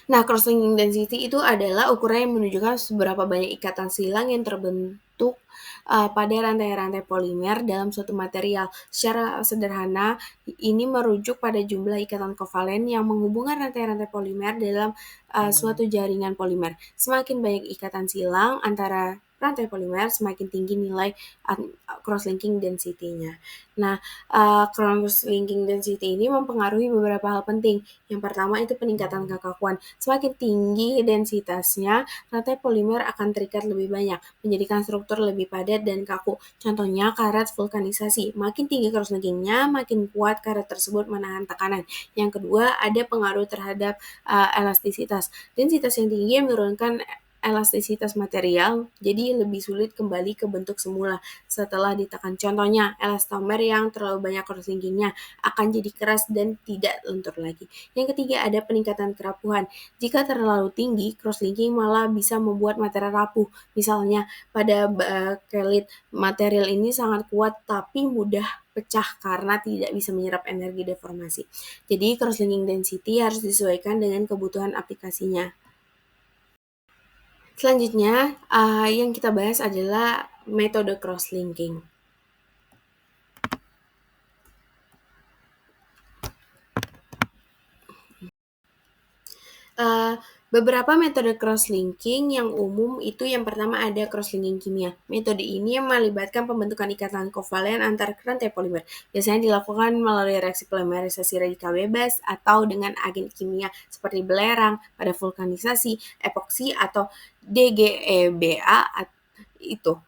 Nah, cross-linking density itu adalah ukuran yang menunjukkan seberapa banyak ikatan silang yang terbentuk pada rantai-rantai polimer dalam suatu material. Secara sederhana, ini merujuk pada jumlah ikatan kovalen yang menghubungkan rantai-rantai polimer dalam suatu jaringan polimer. Semakin banyak ikatan silang antara rantai polimer, semakin tinggi nilai cross-linking density-nya. Nah, cross-linking density ini mempengaruhi beberapa hal penting. Yang pertama itu peningkatan kekakuan. Semakin tinggi densitasnya, rantai polimer akan terikat lebih banyak, menjadikan struktur lebih padat dan kaku. Contohnya karet vulkanisasi. Makin tinggi cross-linkingnya, makin kuat karet tersebut menahan tekanan. Yang kedua, ada pengaruh terhadap elastisitas. Densitas yang tinggi menurunkan elastisitas material, jadi lebih sulit kembali ke bentuk semula setelah ditekan. Contohnya, elastomer yang terlalu banyak cross-linkingnya akan jadi keras dan tidak lentur lagi. Yang ketiga, ada peningkatan kerapuhan. Jika terlalu tinggi, cross-linking malah bisa membuat material rapuh. Misalnya, pada bakelit, material ini sangat kuat tapi mudah pecah karena tidak bisa menyerap energi deformasi. Jadi, cross-linking density harus disesuaikan dengan kebutuhan aplikasinya. Selanjutnya, yang kita bahas adalah metode cross-linking. Beberapa metode cross-linking yang umum itu yang pertama ada cross-linking kimia. Metode ini melibatkan pembentukan ikatan kovalen antar rantai polimer. Biasanya dilakukan melalui reaksi polimerisasi radikal bebas atau dengan agen kimia seperti belerang pada vulkanisasi, epoksi, atau DGEBA itu.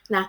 Nah,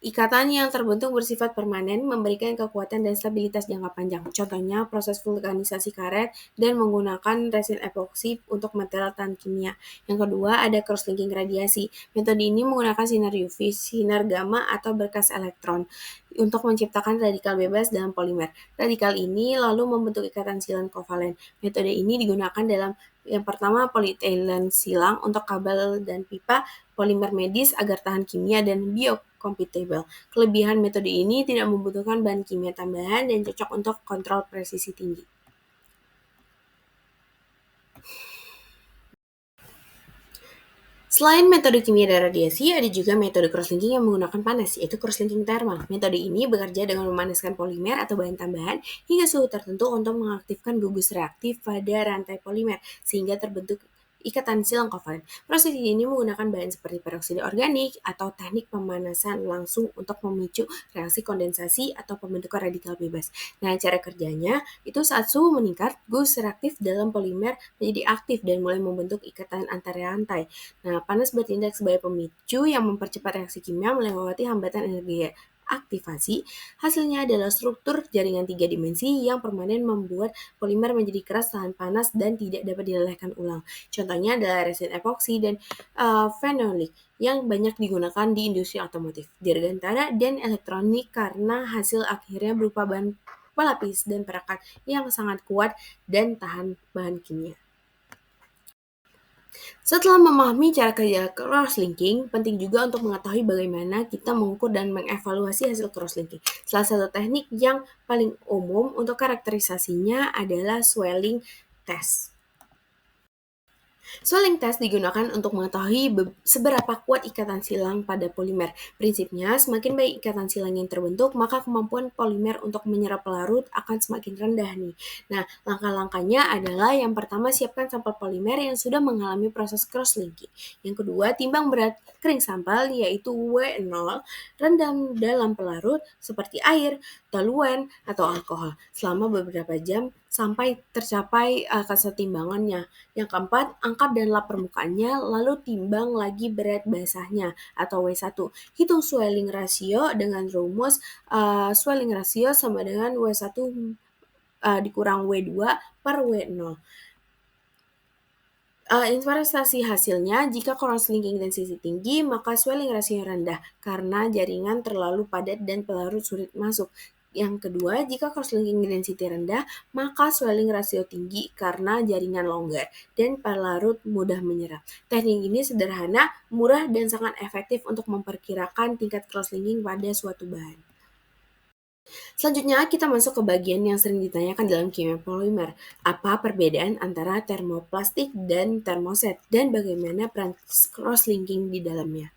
ikatan yang terbentuk bersifat permanen memberikan kekuatan dan stabilitas jangka panjang. Contohnya proses vulkanisasi karet dan menggunakan resin epoksi untuk material tahan kimia. Yang kedua ada cross-linking radiasi. Metode ini menggunakan sinar UV, sinar gamma, atau berkas elektron untuk menciptakan radikal bebas dalam polimer. Radikal ini lalu membentuk ikatan silang kovalen. Metode ini digunakan dalam yang pertama polyethylene silang untuk kabel dan pipa, polimer medis agar tahan kimia, dan biocompatible. Kelebihan metode ini tidak membutuhkan bahan kimia tambahan dan cocok untuk kontrol presisi tinggi. Selain metode kimia dan radiasi, ada juga metode crosslinking yang menggunakan panas, yaitu crosslinking thermal. Metode ini bekerja dengan memanaskan polimer atau bahan tambahan hingga suhu tertentu untuk mengaktifkan gugus reaktif pada rantai polimer, sehingga terbentuk ikatan silang kovalen. Proses ini menggunakan bahan seperti peroksida organik atau teknik pemanasan langsung untuk memicu reaksi kondensasi atau pembentukan radikal bebas. Nah, cara kerjanya itu saat suhu meningkat, gugus reaktif dalam polimer menjadi aktif dan mulai membentuk ikatan antar rantai. Nah, panas bertindak sebagai pemicu yang mempercepat reaksi kimia melewati hambatan energi aktivasi. Hasilnya adalah struktur jaringan 3 dimensi yang permanen membuat polimer menjadi keras, tahan panas, dan tidak dapat dilelehkan ulang. Contohnya adalah resin epoksi dan fenolik yang banyak digunakan di industri otomotif, dirgantara, dan elektronik karena hasil akhirnya berupa bahan pelapis dan perekat yang sangat kuat dan tahan bahan kimia. Setelah memahami cara kerja cross-linking, penting juga untuk mengetahui bagaimana kita mengukur dan mengevaluasi hasil cross-linking. Salah satu teknik yang paling umum untuk karakterisasinya adalah swelling test. Swelling test digunakan untuk mengetahui seberapa kuat ikatan silang pada polimer. Prinsipnya, semakin baik ikatan silang yang terbentuk, maka kemampuan polimer untuk menyerap pelarut akan semakin rendah nih. Nah, langkah-langkahnya adalah yang pertama siapkan sampel polimer yang sudah mengalami proses cross-linking. Yang kedua, timbang berat kering sampel yaitu W0, rendam dalam pelarut seperti air, toluen, atau alkohol selama beberapa jam sampai tercapai kesetimbangannya. Yang keempat, angkat dan lap permukaannya, lalu timbang lagi berat basahnya atau W1. Hitung swelling ratio dengan rumus swelling ratio sama dengan W1 dikurang W2 per W0. Investasi hasilnya, jika cross-linking density tinggi, maka swelling ratio rendah karena jaringan terlalu padat dan pelarut sulit masuk. Yang kedua, jika cross-linking density rendah, maka swelling ratio tinggi karena jaringan longgar dan pelarut mudah menyerap. Teknik ini sederhana, murah, dan sangat efektif untuk memperkirakan tingkat cross-linking pada suatu bahan. Selanjutnya kita masuk ke bagian yang sering ditanyakan dalam kimia polimer. Apa perbedaan antara termoplastik dan termoset dan bagaimana peran cross-linking di dalamnya?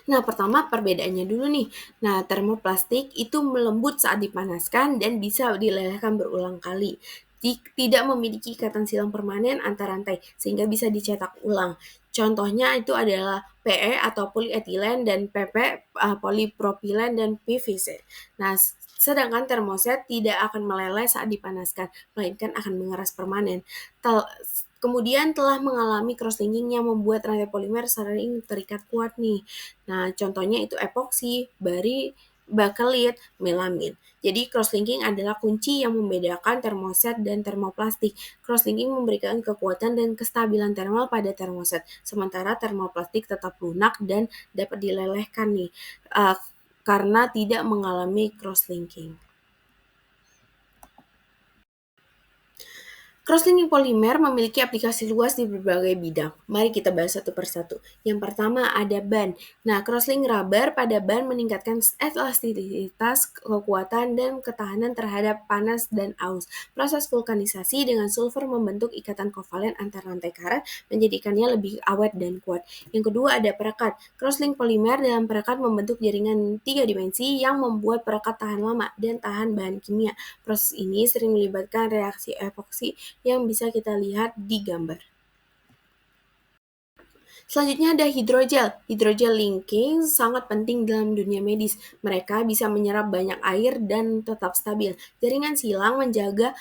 Nah, pertama perbedaannya dulu nih. Nah, termoplastik itu melembut saat dipanaskan dan bisa dilelehkan berulang kali. Tidak memiliki ikatan silang permanen antar rantai, sehingga bisa dicetak ulang. Contohnya itu adalah PE atau polietilen dan PP polipropilen dan PVC. Nah, sedangkan termoset tidak akan meleleh saat dipanaskan, melainkan akan mengeras permanen. Kemudian telah mengalami cross-linking yang membuat rantai polimer sering terikat kuat nih. Nah, contohnya itu epoksi, bakelit, melamin. Jadi cross-linking adalah kunci yang membedakan termoset dan termoplastik. Cross-linking memberikan kekuatan dan kestabilan thermal pada termoset, sementara termoplastik tetap lunak dan dapat dilelehkan nih, karena tidak mengalami cross-linking. Cross-linking polimer memiliki aplikasi luas di berbagai bidang. Mari kita bahas satu persatu. Yang pertama ada ban. Nah, crosslink rubber pada ban meningkatkan elastisitas, kekuatan, dan ketahanan terhadap panas dan aus. Proses vulkanisasi dengan sulfur membentuk ikatan kovalen antar rantai karet, menjadikannya lebih awet dan kuat. Yang kedua ada perekat. Crosslink polimer dalam perekat membentuk jaringan 3 dimensi yang membuat perekat tahan lama dan tahan bahan kimia. Proses ini sering melibatkan reaksi epoksi yang bisa kita lihat di gambar. Selanjutnya ada hidrogel. Hidrogel linking sangat penting dalam dunia medis. Mereka bisa menyerap banyak air dan tetap stabil. Jaringan silang menjaga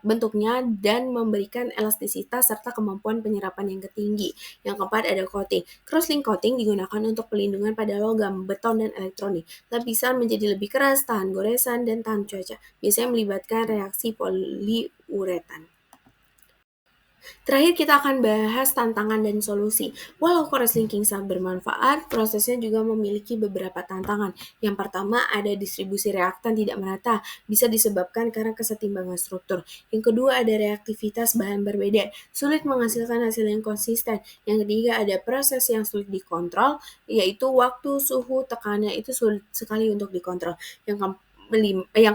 bentuknya dan memberikan elastisitas serta kemampuan penyerapan yang tinggi. Yang keempat ada coating. Crosslink coating digunakan untuk pelindungan pada logam, beton, dan elektronik. Lapisan menjadi lebih keras, tahan goresan, dan tahan cuaca. Biasanya melibatkan reaksi poliuretan. Terakhir kita akan bahas tantangan dan solusi. Walau cross-linking sangat bermanfaat, prosesnya juga memiliki beberapa tantangan. Yang pertama ada distribusi reaktan tidak merata, bisa disebabkan karena kesetimbangan struktur. Yang kedua ada reaktivitas bahan berbeda, sulit menghasilkan hasil yang konsisten. Yang ketiga ada proses yang sulit dikontrol, yaitu waktu, suhu, tekanannya itu sulit sekali untuk dikontrol. Yang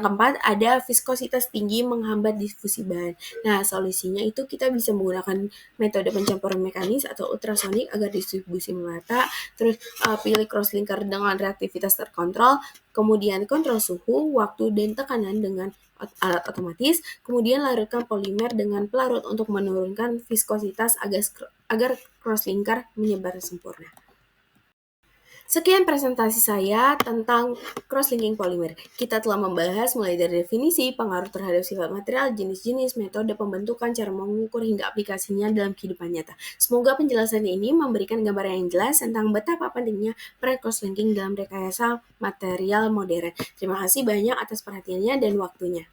keempat ada viskositas tinggi menghambat difusi bahan. Nah, solusinya itu kita bisa menggunakan metode pencampuran mekanis atau ultrasonik agar distribusi merata, terus pilih crosslinker dengan reaktivitas terkontrol, kemudian kontrol suhu, waktu, dan tekanan dengan alat otomatis, kemudian larutkan polimer dengan pelarut untuk menurunkan viskositas agar crosslinker menyebar sempurna. Sekian presentasi saya tentang cross-linking polimer. Kita telah membahas mulai dari definisi, pengaruh terhadap sifat material, jenis-jenis, metode pembentukan, cara mengukur, hingga aplikasinya dalam kehidupan nyata. Semoga penjelasan ini memberikan gambaran yang jelas tentang betapa pentingnya peran cross-linking dalam rekayasa material modern. Terima kasih banyak atas perhatiannya dan waktunya.